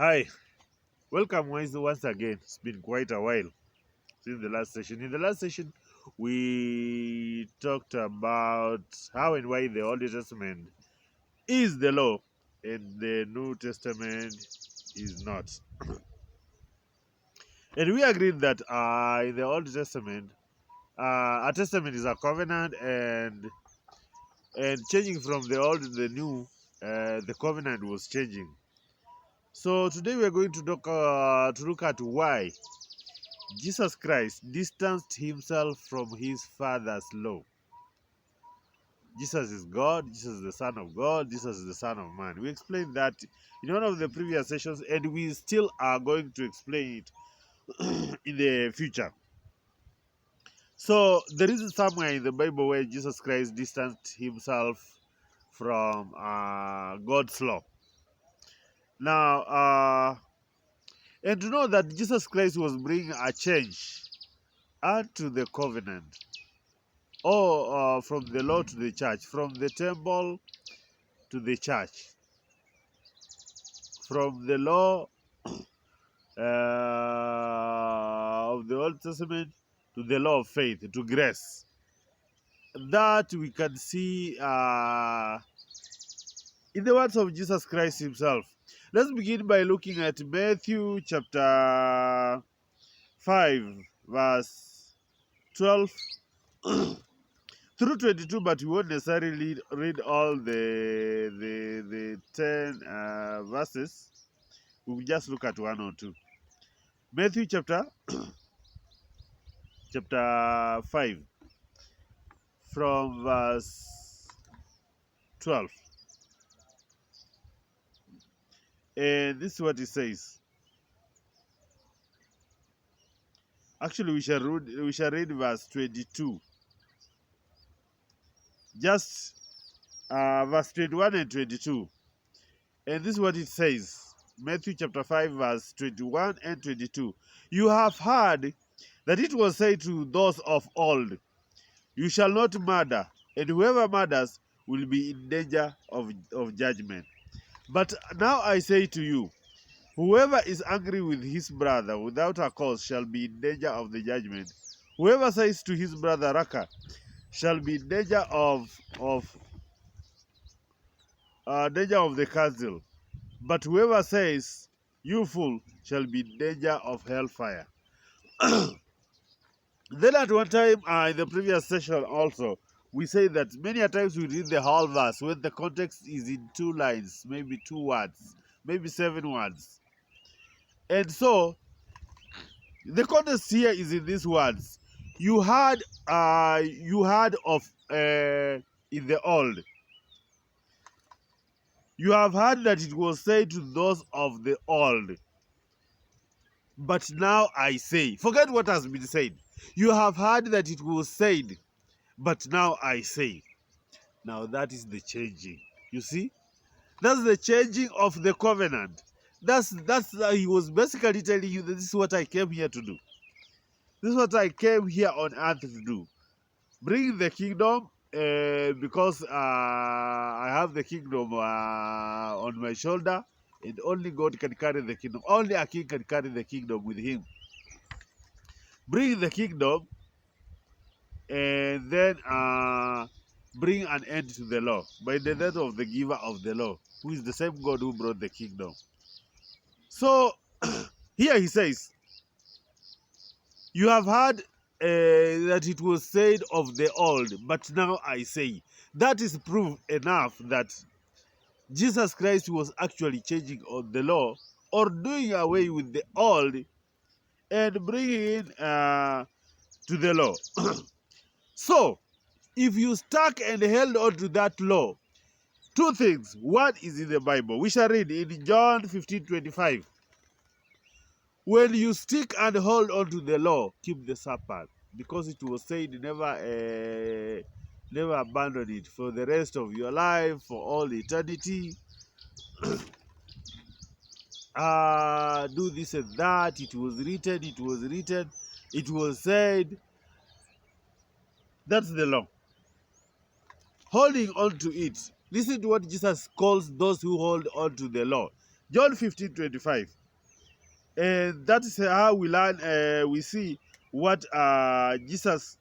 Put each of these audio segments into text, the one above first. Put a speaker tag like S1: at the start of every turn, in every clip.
S1: Hi, welcome once again. It's been quite a while since the last session. In the last session, we talked about how and why the Old Testament is the law and the New Testament is not. And we agreed that in the Old Testament, a testament is a covenant, and changing from the old to the new, the covenant was changing. So today we are going to look at why Jesus Christ distanced himself from his Father's law. Jesus is God, Jesus is the Son of God, Jesus is the Son of Man. We explained that in one of the previous sessions, and we still are going to explain it in the future. So, there is somewhere in the Bible where Jesus Christ distanced himself from God's law. Now, and to know that Jesus Christ was bringing a change unto the covenant, or from the law to the church, from the temple to the church, from the law of the Old Testament to the law of faith, to grace. That we can see in the words of Jesus Christ himself. Let's begin by looking at Matthew chapter 5, verse 12 through 22, but we won't necessarily read all the 10 verses. We will just look at one or two. Matthew chapter 5, from verse 12. And this is what it says. Actually, we shall read verse 22. Just verse 21 and 22. And this is what it says. Matthew chapter 5, verse 21 and 22. You have heard that it was said to those of old, you shall not murder, and whoever murders will be in danger of judgment. But now I say to you, whoever is angry with his brother without a cause shall be in danger of the judgment. Whoever says to his brother Raka shall be in danger of the council. But whoever says you fool shall be in danger of hellfire. Then at one time in the previous session also, we say that many a times we read the whole verse when the context is in two lines, maybe two words, maybe 7 words. And so the context here is in these words. You heard of in the old. You have heard that it was said to those of the old. But now I say, forget what has been said. You have heard that it was said, but now I say. Now that is the changing. You see? That's the changing of the covenant. That's he was basically telling you that this is what I came here to do. This is what I came here on earth to do. Bring the kingdom, because I have the kingdom on my shoulder, and only God can carry the kingdom. Only a king can carry the kingdom with him. Bring the kingdom, and then bring an end to the law by the death of the giver of the law, who is the same God who brought the kingdom. So here he says, you have heard that it was said of the old, but now I say. That is proof enough that Jesus Christ was actually changing on the law, or doing away with the old and bringing in to the law. So, if you stuck and held on to that law, two things. One is in the Bible. We shall read in John 15:25. When you stick and hold on to the law, keep the Sabbath, because it was said, never abandon it for the rest of your life, for all eternity. Do this and that. It was written. It was written. It was said. That's the law. Holding on to it. Listen to what Jesus calls those who hold on to the law. John 15:25. And that is how we learn, we see what how Jesus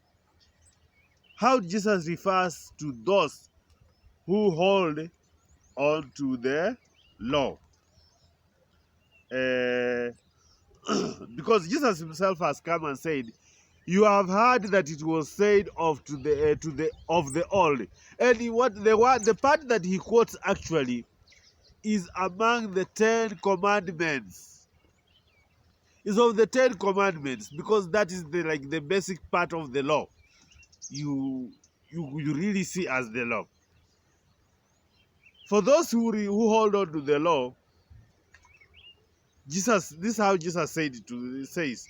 S1: refers to those who hold on to the law. Uh, because Jesus himself has come and said, "You have heard that it was said to the of the old," and the part that he quotes actually is among the 10 Commandments. Is of the 10 Commandments, because that is the basic part of the law. You really see as the law. For those who hold on to the law, this is how Jesus says.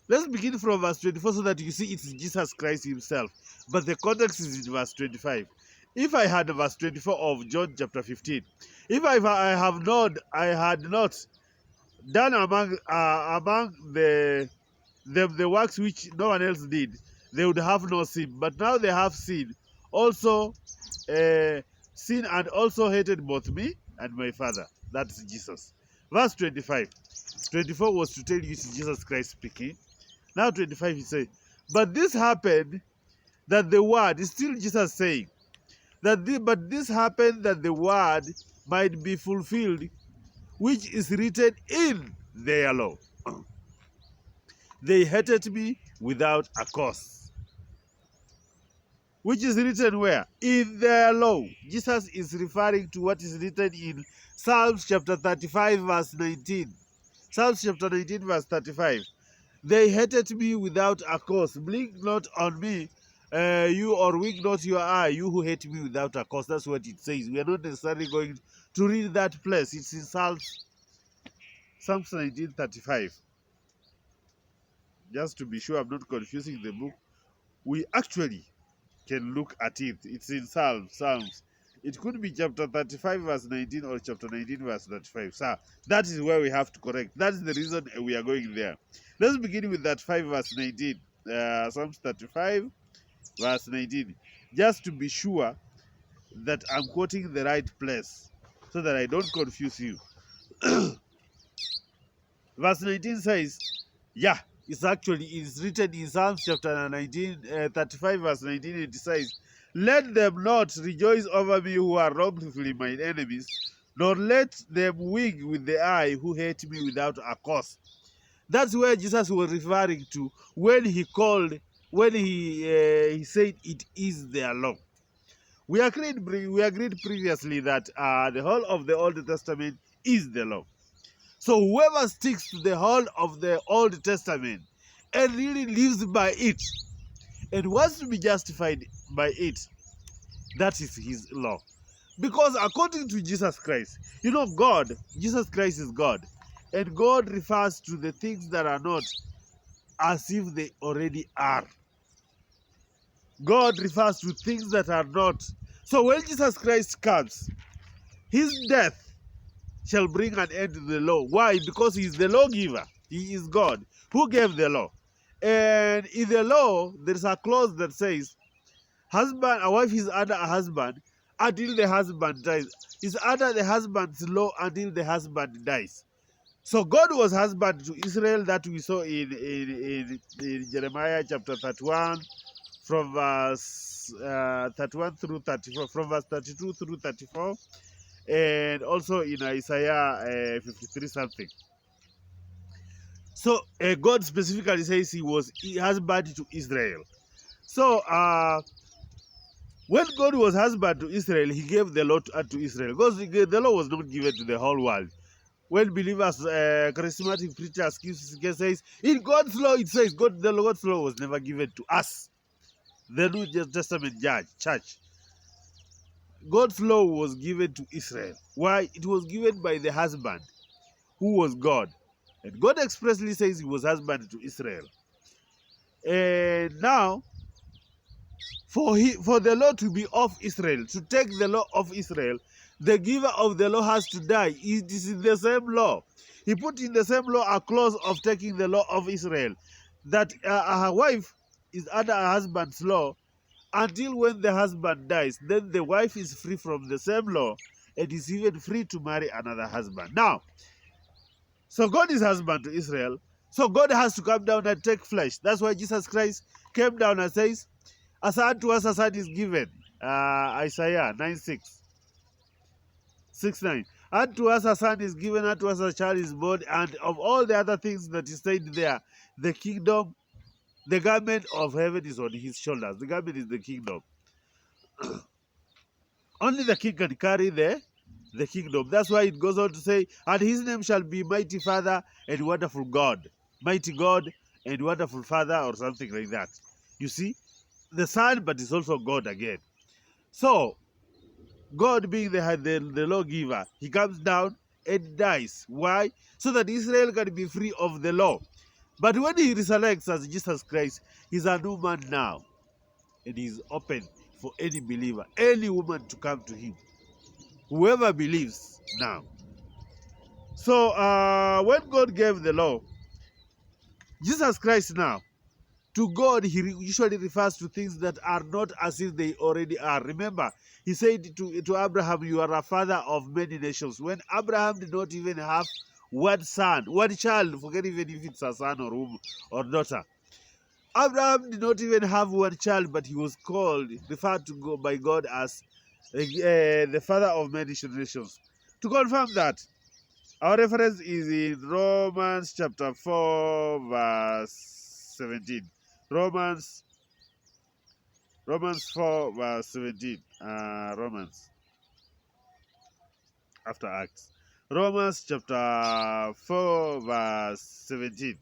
S1: Let's begin from verse 24 so that you see it's Jesus Christ himself. But the context is in verse 25. If I had verse 24 of John chapter 15, if I had not done among the works which no one else did, they would have no sin. But now they have sin, also sin, and also hated both me and my Father. That's Jesus. Verse 25. 24 was to tell you it's Jesus Christ speaking. Now 25 he says, but this happened that the word, is still Jesus saying, but this happened that the word might be fulfilled, which is written in their law. They hated me without a cause. Which is written where? In their law. Jesus is referring to what is written in Psalms chapter 35 verse 19. Psalms chapter 19 verse 35. They hated me without a cause. Blink not on me, you, or wink not your eye, you who hate me without a cause. That's what it says. We are not necessarily going to read that place. It's in Psalms 19:35. Just to be sure I'm not confusing the book, we actually can look at it. It's in Psalms. It could be chapter 35 verse 19 or chapter 19 verse 35. So that is where we have to correct. That is the reason we are going there. Let's begin with that 5 verse 19. Psalms 35 verse 19. Just to be sure that I'm quoting the right place so that I don't confuse you. Verse 19 says, yeah, it's written in Psalms chapter 35 verse 19. It says, let them not rejoice over me who are wrongfully mine enemies, nor let them wink with the eye who hate me without a cause. That's where Jesus was referring to when he said it is their law. We agreed previously that the whole of the Old Testament is the law. So whoever sticks to the whole of the Old Testament and really lives by it and wants to be justified by it, that is his law. Because according to Jesus Christ, Jesus Christ is God. And God refers to the things that are not as if they already are. God refers to things that are not. So when Jesus Christ comes, his death shall bring an end to the law. Why? Because he is the lawgiver. He is God who gave the law. And in the law, there is a clause that says, a wife is under a husband until the husband dies. Is under the husband's law until the husband dies. So God was husband to Israel, that we saw in Jeremiah chapter 31, from verse 31 through 34, from verse 32 through 34, and also in Isaiah 53 something. So God specifically says he was husband to Israel. So when God was husband to Israel, he gave the law to Israel. Because the law was not given to the whole world. When believers, charismatic preachers, says, in God's law, it says God's law was never given to us, the New Testament church. God's law was given to Israel. Why? It was given by the husband, who was God. And God expressly says he was husband to Israel. And now, for the law to be of Israel, to take the law of Israel, the giver of the law has to die. It is in the same law. He put in the same law a clause of taking the law of Israel, that her wife is under her husband's law until when the husband dies. Then the wife is free from the same law and is even free to marry another husband. Now, so God is husband to Israel. So God has to come down and take flesh. That's why Jesus Christ came down and says, "A son to us, a son is given." Isaiah 9:6. 6:9. Unto us a son is given, unto us a child is born, and of all the other things that is said there, the kingdom, the garment of heaven is on his shoulders. The garment is the kingdom. Only the king can carry the kingdom. That's why it goes on to say, and his name shall be Mighty Father and Wonderful God. Mighty God and Wonderful Father, or something like that. You see, the Son, but it's also God again. So, God being the lawgiver, he comes down and dies. Why? So that Israel can be free of the law. But when he resurrects as Jesus Christ, he's a new man now. And he's open for any believer, any woman to come to him. Whoever believes now. So when God gave the law, Jesus Christ now, to God, he usually refers to things that are not as if they already are. Remember, he said to Abraham, "You are a father of many nations." When Abraham did not even have one son, one child, forget even if it's a son or daughter. Abraham did not even have one child, but he was called, referred to by God as the father of many nations. To confirm that, our reference is in Romans chapter 4, verse 17. Romans 4, verse 17. Romans, after Acts. Romans chapter 4, verse 17.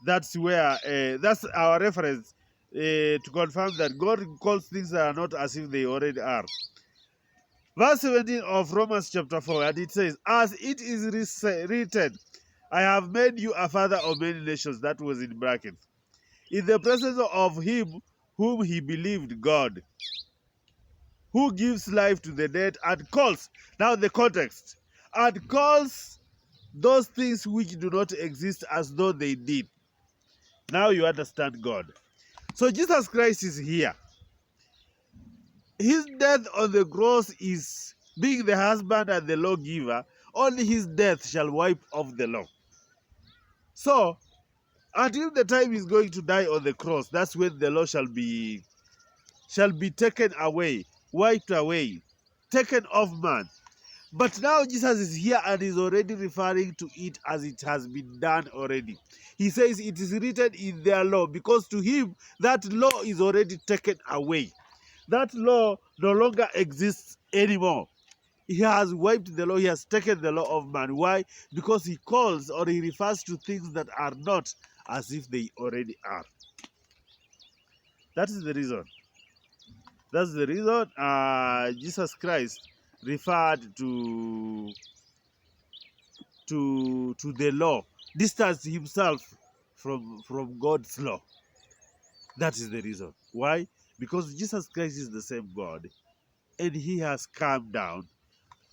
S1: That's where, that's our reference to confirm that God calls things that are not as if they already are. Verse 17 of Romans chapter 4, and it says, "As it is written, I have made you a father of many nations," that was in brackets, "in the presence of him whom he believed, God, who gives life to the dead and calls," now the context, "and calls those things which do not exist as though they did." Now you understand God. So Jesus Christ is here. His death on the cross is being the husband and the lawgiver. Only his death shall wipe off the law. So, until the time he's going to die on the cross, that's when the law shall be taken away, wiped away, taken off man. But now Jesus is here and is already referring to it as it has been done already. He says it is written in their law, because to him that law is already taken away. That law no longer exists anymore. He has wiped the law. He has taken the law of man. Why? Because he calls, or he refers to things that are not as if they already are. That is the reason. That's the reason Jesus Christ referred to the law, distanced himself from God's law. That is the reason. Why? Because Jesus Christ is the same God, and he has come down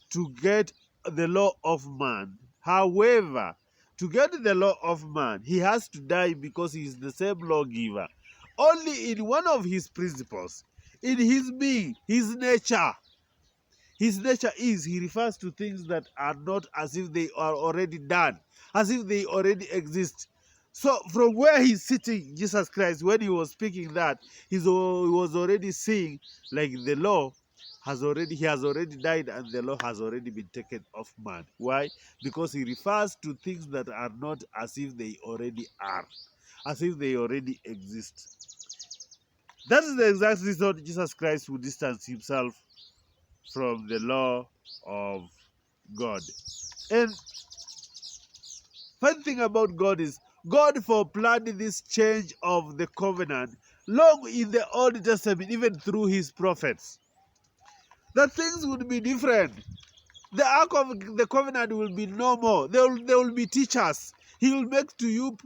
S1: to get the law of man. However, to get the law of man, he has to die, because he is the same lawgiver. Only in one of his principles, in his being, his nature. His nature is, he refers to things that are not as if they are already done, as if they already exist. So from where he's sitting, Jesus Christ, when he was speaking that, he was already seeing like the law he has already died, and the law has already been taken off man. Why? Because he refers to things that are not as if they already are, as if they already exist. That is the exact reason Jesus Christ would distance himself from the law of God. And funny thing about God is, God foreplanned this change of the covenant long in the Old Testament, even through his prophets, that things would be different. The ark of the covenant will be no more. There will be teachers. He will make to you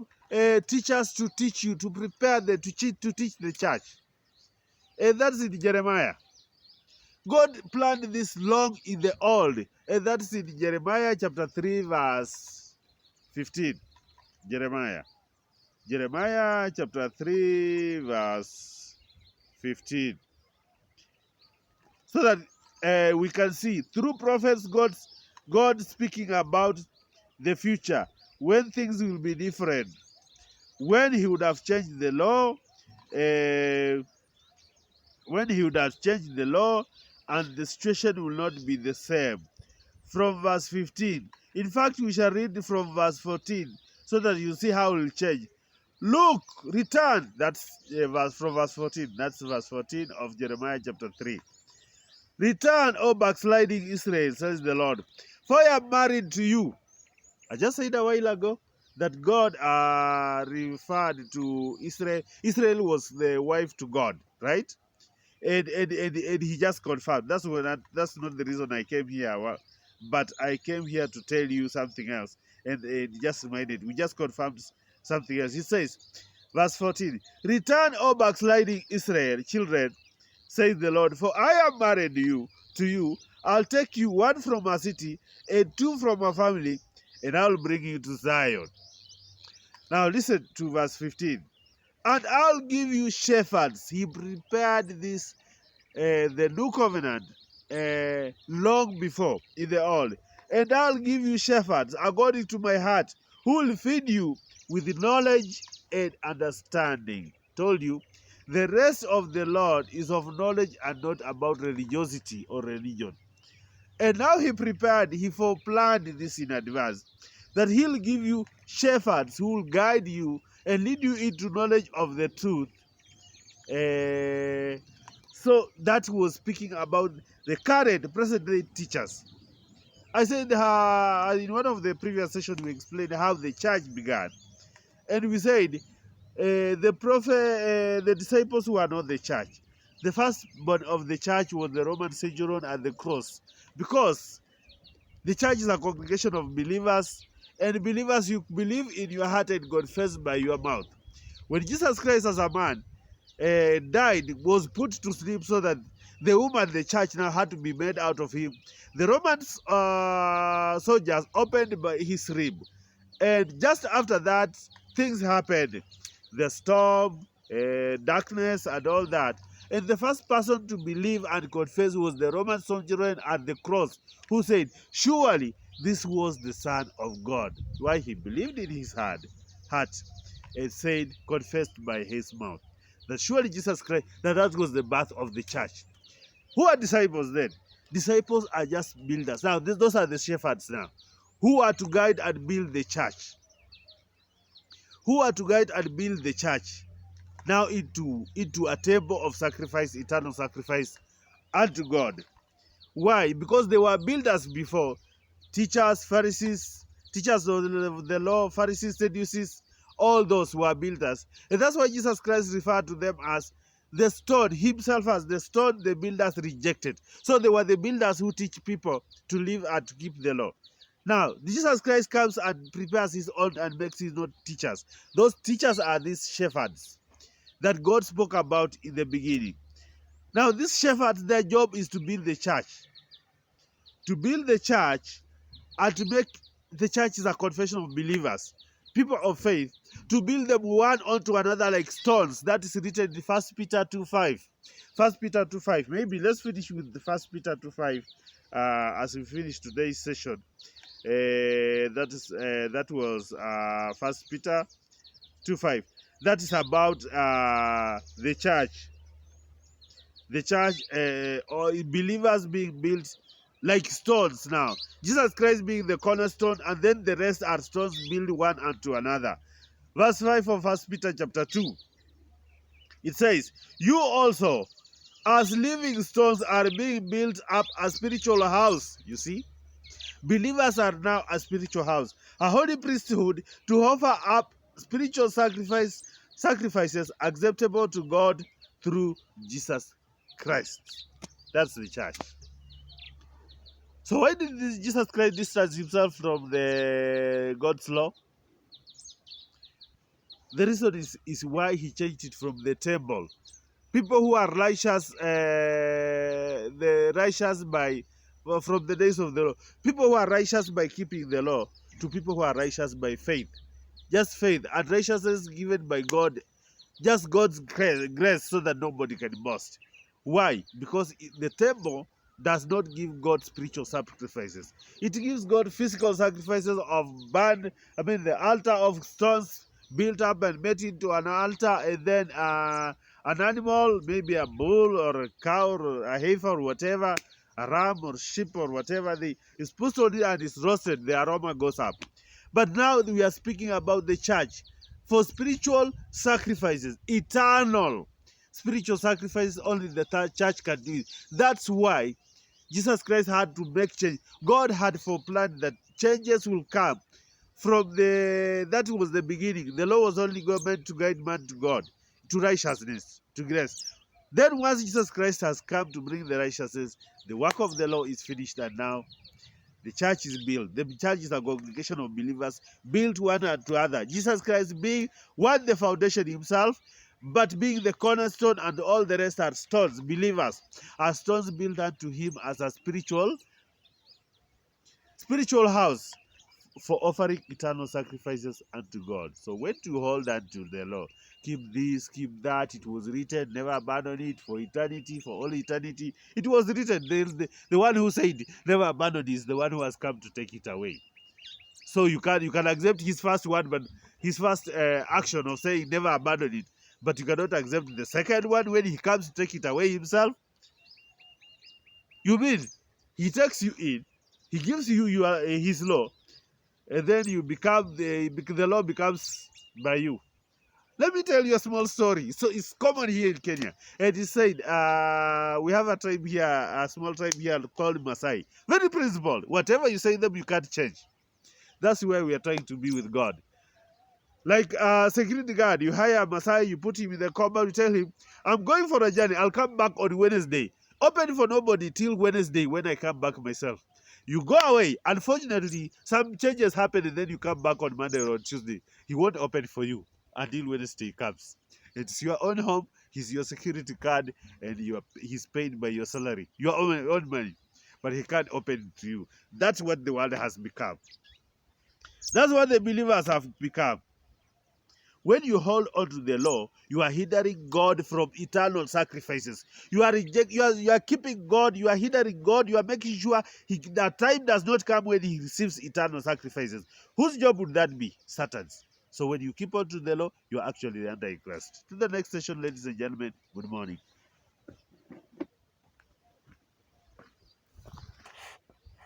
S1: teachers to teach you, to prepare them to teach the church. And that's in Jeremiah. God planned this long in the old, and that's in Jeremiah chapter 3, verse 15. Jeremiah chapter 3, verse 15. So that we can see through prophets, God speaking about the future, when things will be different, when he would have changed the law, and the situation will not be the same. From verse 15. In fact, we shall read from verse 14 so that you see how it will change. Look, return. That's from verse 14. That's verse 14 of Jeremiah chapter 3. Return, O backsliding Israel, says the Lord, for I am married to you. I just said a while ago that God referred to Israel. Israel was the wife to God, right? And he just confirmed. That's not the reason I came here. Well, but I came here to tell you something else. And just reminded, we just confirmed something else. He says, verse 14, return, O backsliding Israel, children, says the Lord, for I am married to you. I'll take you, one from a city and two from a family, and I'll bring you to Zion. Now listen to verse 15. And I'll give you shepherds. He prepared this, the new covenant, long before in the old. And I'll give you shepherds according to my heart, who will feed you with knowledge and understanding. Told you, the rest of the Lord is of knowledge and not about religiosity or religion. And now he foreplanned this in advance, that he'll give you shepherds who will guide you and lead you into knowledge of the truth. So that was speaking about the current, present-day teachers. I said in one of the previous sessions we explained how the church began, and we said the disciples were not the church. The firstborn of the church was the Roman centurion at the cross, because the church is a congregation of believers, and believers, you believe in your heart and confess by your mouth. When Jesus Christ as a man died, was put to sleep, so that the woman, the church, now had to be made out of him. The Roman soldiers opened his rib, and just after that, things happened. The storm, darkness, and all that. And the first person to believe and confess was the Roman centurion at the cross, who said, surely this was the Son of God. Why? He believed in his heart and said, confessed by his mouth, that surely Jesus Christ, that was the birth of the church. Who are disciples then? Disciples are just builders. Now, those are the shepherds now, who are to guide and build the church. Who are to guide and build the church now into a table of sacrifice, eternal sacrifice unto God. Why? Because they were builders before. Teachers, Pharisees, teachers of the law, Pharisees, Sadducees, all those were builders. And that's why Jesus Christ referred to them as the stone, himself as the stone the builders rejected. So they were the builders who teach people to live and to keep the law. Now, Jesus Christ comes and prepares his own and makes his own teachers. Those teachers are these shepherds that God spoke about in the beginning. Now, these shepherds, their job is to build the church. To build the church and to make the church is a confession of believers, people of faith, to build them one onto another like stones. That is written in 1 Peter 2:5. 1 Peter 2:5. Maybe let's finish with the 1 Peter 2:5 as we finish today's session. That was 1 Peter 2:5. That is about the church. The church, or believers being built like stones now. Jesus Christ being the cornerstone, and then the rest are stones built one unto another. Verse 5 of 1 Peter chapter 2. It says, you also, as living stones, are being built up a spiritual house. You see? Believers are now a spiritual house, a holy priesthood, to offer up spiritual sacrifices acceptable to God through Jesus Christ. That's the church. So why did Jesus Christ distance himself from the God's law? The reason is why he changed it from the temple. People who are righteous, the righteous from the days of the law. People who are righteous by keeping the law to people who are righteous by faith. Just faith and righteousness given by God Just God's grace so that nobody can boast. Why? Because the temple does not give God spiritual sacrifices. It gives God physical sacrifices of the altar of stones built up and made into an altar, and then an animal, maybe a bull or a cow or a heifer or whatever, a ram or sheep or whatever, they is put on it and is roasted, the aroma goes up. But now we are speaking about the church for spiritual sacrifices, eternal spiritual sacrifices, only the church can do it. That's why Jesus Christ had to make change. God had for plan that changes will come from that was the beginning. The law was only meant to guide man to God, to righteousness, to grace. Then once Jesus Christ has come to bring the righteousness, the work of the law is finished, and now the church is built. The church is a congregation of believers built one to other. Jesus Christ being one, the foundation himself, but being the cornerstone, and all the rest are stones. Believers are stones built unto him as a spiritual house for offering eternal sacrifices unto God. So when to hold unto the law, keep this, keep that, it was written, never abandon it for eternity, for all eternity. It was written. The one who said never abandon is the one who has come to take it away. So you can accept his first one, but his first action of saying never abandon it, but you cannot accept the second one when he comes to take it away himself. You mean he takes you in, he gives you his law, and then you become the law becomes by you. Let me tell you a small story. So it's common here in Kenya, and he said we have a tribe here, a small tribe here called Masai. Very principled. Whatever you say them, you can't change. That's where we are trying to be with God. Like security guard, you hire a Masai, you put him in the compound, you tell him, I'm going for a journey, I'll come back on Wednesday. Open for nobody till Wednesday when I come back myself. You go away. Unfortunately, some changes happen and then you come back on Monday or on Tuesday. He won't open for you until Wednesday comes. It's your own home, he's your security card, and he's paid by your salary, your own money. But he can't open to you. That's what the world has become. That's what the believers have become. When you hold on to the law, you are hindering God from eternal sacrifices. You are keeping God, you are hindering God, you are making sure that time does not come when he receives eternal sacrifices. Whose job would that be? Satan's. So when you keep on to the law, you are actually under Christ. To the next session, ladies and gentlemen, good morning.